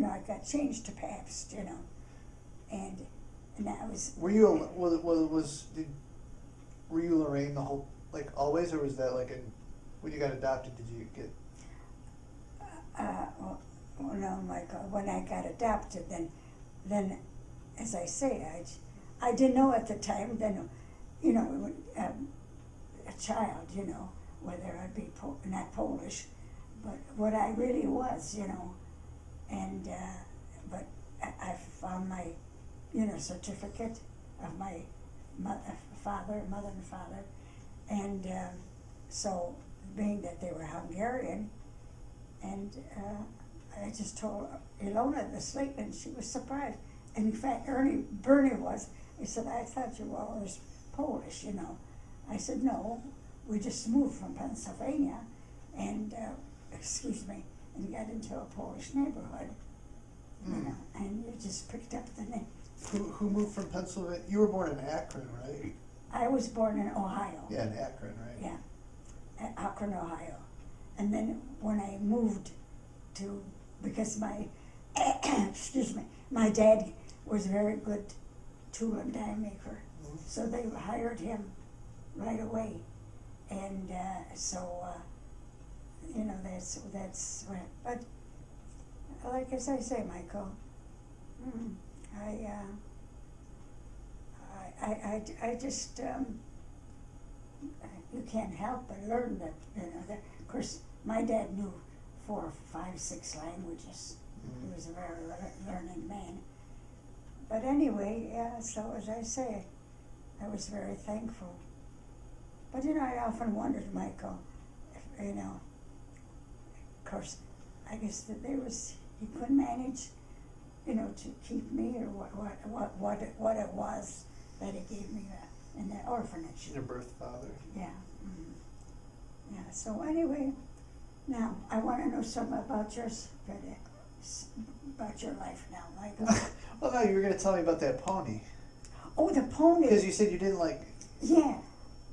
I got changed to Pabst, and that was. Were you were you Lorraine the whole, like, always, or was that like when you got adopted, did you get? Well, no, Michael. When I got adopted, then, as I say, I didn't know at the time. Then, a child, whether I'd be not Polish, but what I really was, and but I found my, certificate of my mother and father, and so being that they were Hungarian, and I just told Ilona this late, and she was surprised. And in fact, Bernie was. He said, "I thought you were always Polish, I said, "No, we just moved from Pennsylvania, and and got into a Polish neighborhood, and you just picked up the name." Who moved from Pennsylvania? You were born in Akron, right? I was born in Ohio. Yeah, in Akron, right? Yeah, at Akron, Ohio. And then when I moved to, because my, my dad was a very good tool and die maker, so they hired him right away. And that's what, but like as I say, Michael, I just, you can't help but learn that, that, of course, my dad knew 4, 5, 6 languages. He was a very learned man. But anyway, so as I say, I was very thankful. But I often wondered, Michael, if, of course, I guess that he couldn't manage, to keep me, or what it was that he gave me in the orphanage. Your birth father. Yeah. Yeah. So anyway, now I want to know something about yours, about your life now, Michael. Well, no, you were going to tell me about that pony. Oh, the pony. Because you said you didn't like. Yeah.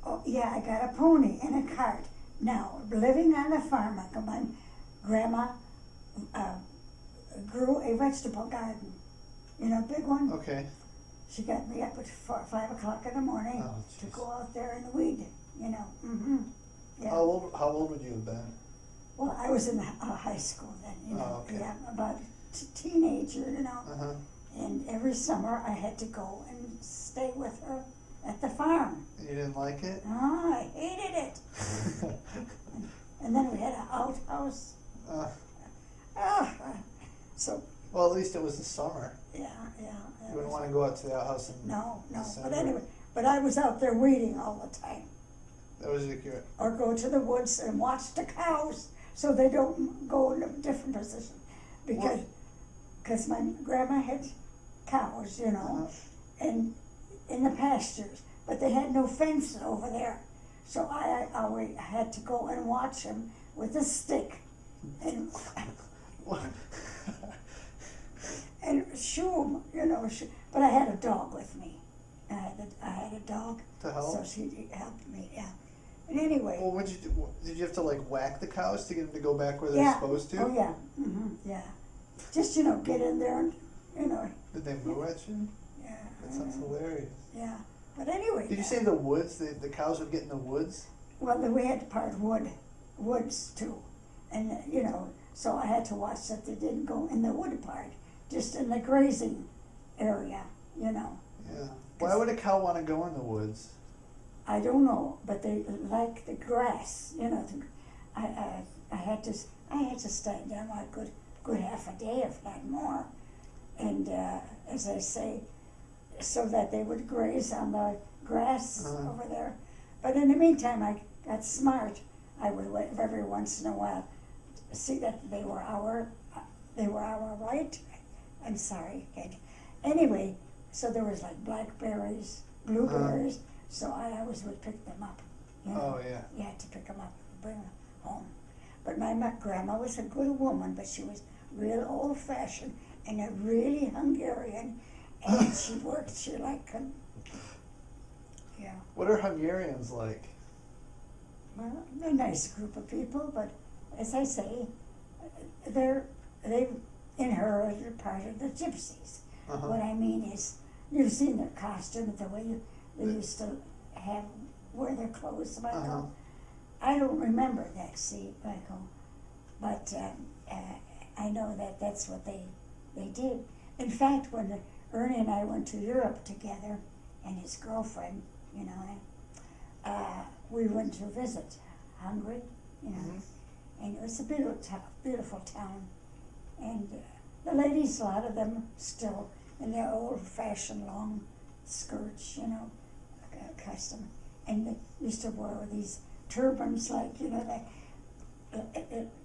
Oh, yeah. I got a pony and a cart. Now, living on the farm, Michael, my grandma grew a vegetable garden. Big one. Okay. She got me up at 5 o'clock in the morning to go out there and weed. Yeah. How old would you have been? Well, I was in high school then. Oh, okay. Yeah, about teenager. Uh-huh. And every summer I had to go and stay with her at the farm. And you didn't like it? Oh, I hated it. And then we had an outhouse. So. Well, at least it was the summer. Yeah. You wouldn't want to go out to the outhouse in No. December. But anyway, I was out there weeding all the time. That was your cure. Or go to the woods and watch the cows so they don't go in a different position. Because my grandma had cows, and in the pastures, but they had no fence over there. So I always had to go and watch them with a stick and and shoo them, but I had a dog with me. I had a dog. To help? So she helped me, yeah. And anyway. Well, what did you do? Did you have to whack the cows to get them to go back where they're supposed to? Oh yeah. Yeah. Just get in there and Did they moo at you? Yeah. That sounds hilarious. Yeah. But anyway. Did you say the woods? The cows would get in the woods? Well, we had to part woods too, and so I had to watch that they didn't go in the wood part, just in the grazing area, Yeah. Why would a cow want to go in the woods? I don't know, but they like the grass, I had to stand there a good half a day, if not more, and as I say, so that they would graze on the grass over there. But in the meantime, I got smart. I would every once in a while see that they were our right. I'm sorry, kid. Anyway, so there was blackberries, blueberries. So I always would pick them up. Oh, yeah. You had to pick them up and bring them home. But my grandma was a good woman, but she was real old-fashioned and a really Hungarian, and she worked, yeah. What are Hungarians like? Well, they're a nice group of people, but as I say, in her part of the gypsies. Uh-huh. What I mean is, you've seen their costumes, the way they used to wear their clothes, Michael. Uh-huh. I don't remember that, see, Michael, but I know that that's what they did. In fact, when Ernie and I went to Europe together, and his girlfriend, you know, we went to visit Hungary, you know, Mm-hmm. and it was a beautiful town. And the ladies, a lot of them still in their old-fashioned long skirts, you know, custom, and they used to wear these turbans, like, you know,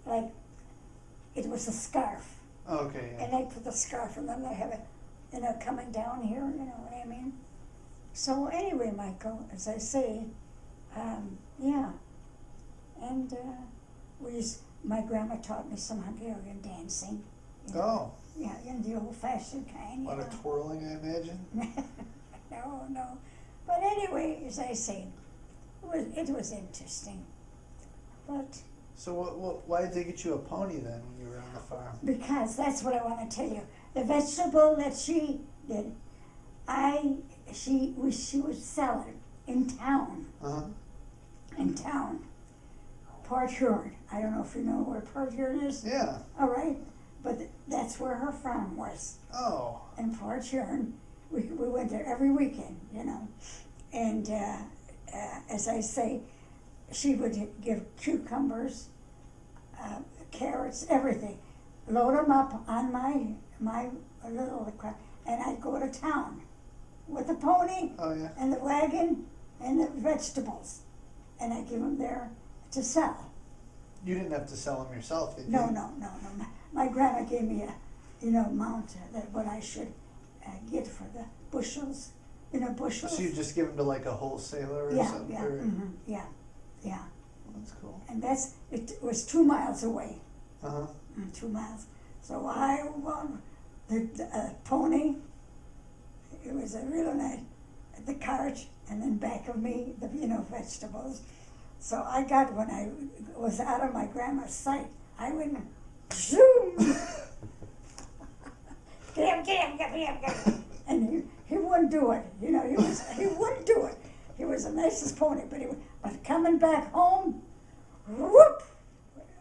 like it was a scarf, Okay, yeah. and they put the scarf, and then they have it, you know, coming down here, you know what I mean? So anyway, Michael, as I say, yeah, and my grandma taught me some Hungarian dancing. You know? Oh, Yeah, in the old-fashioned kind, a you lot know. of twirling, I imagine. No. But anyway, as I say, it was interesting. But So why did they get you a pony then when you were on the farm? because that's what I want to tell you. The vegetable that she did, she would sell it in town. Uh-huh. In town. Port Huron. I don't know if you know where Port Huron is. Yeah. All right. But that's where her farm was. Oh. In Port Huron. We went there every weekend, you know. And as I say, she would give cucumbers, carrots, everything. Load them up on my little car, and I'd go to town with the pony Oh, yeah. and the wagon and the vegetables, and I'd give them there to sell. You didn't have to sell them yourself, did you? No. My grandma gave me a, amount that what I should get for the bushels, bushels. So you just give them to like a wholesaler or Yeah, something? yeah, Or... yeah. That's cool. And it was 2 miles away. Uh-huh. 2 miles. So I won the pony. It was a real nice, the cart, and then back of me, the vegetables. So I got, when I was out of my grandma's sight, I went, zoom! Get him. And he wouldn't do it. He wouldn't do it. He was the nicest pony, but coming back home, whoop!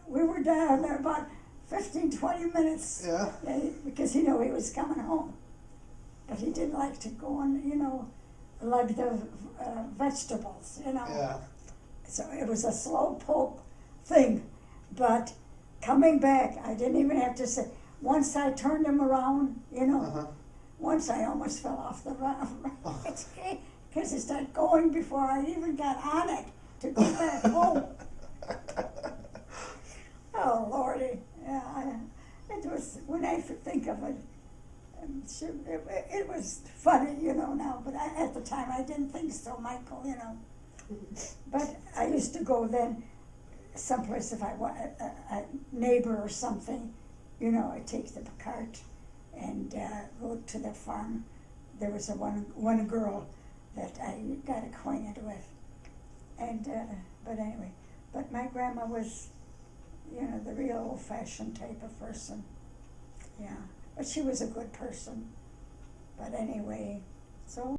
We were down there about 15, 20 minutes. Yeah. Because he knew he was coming home. But he didn't like to go on, like the vegetables, Yeah. So it was a slow poke thing. But coming back, I didn't even have to say, once I turned him around, Uh-huh. once I almost fell off the ride, because it started going before I even got on it to go back home. Oh, Lordy. Yeah, it was, when I think of it, it was funny, now, but at the time I didn't think so, Michael, But I used to go then someplace, if I want a neighbor or something, I'd take the cart and go to the farm. There was one girl that I got acquainted with. And, but anyway, but my grandma was, the real old-fashioned type of person. Yeah, but she was a good person. But anyway, so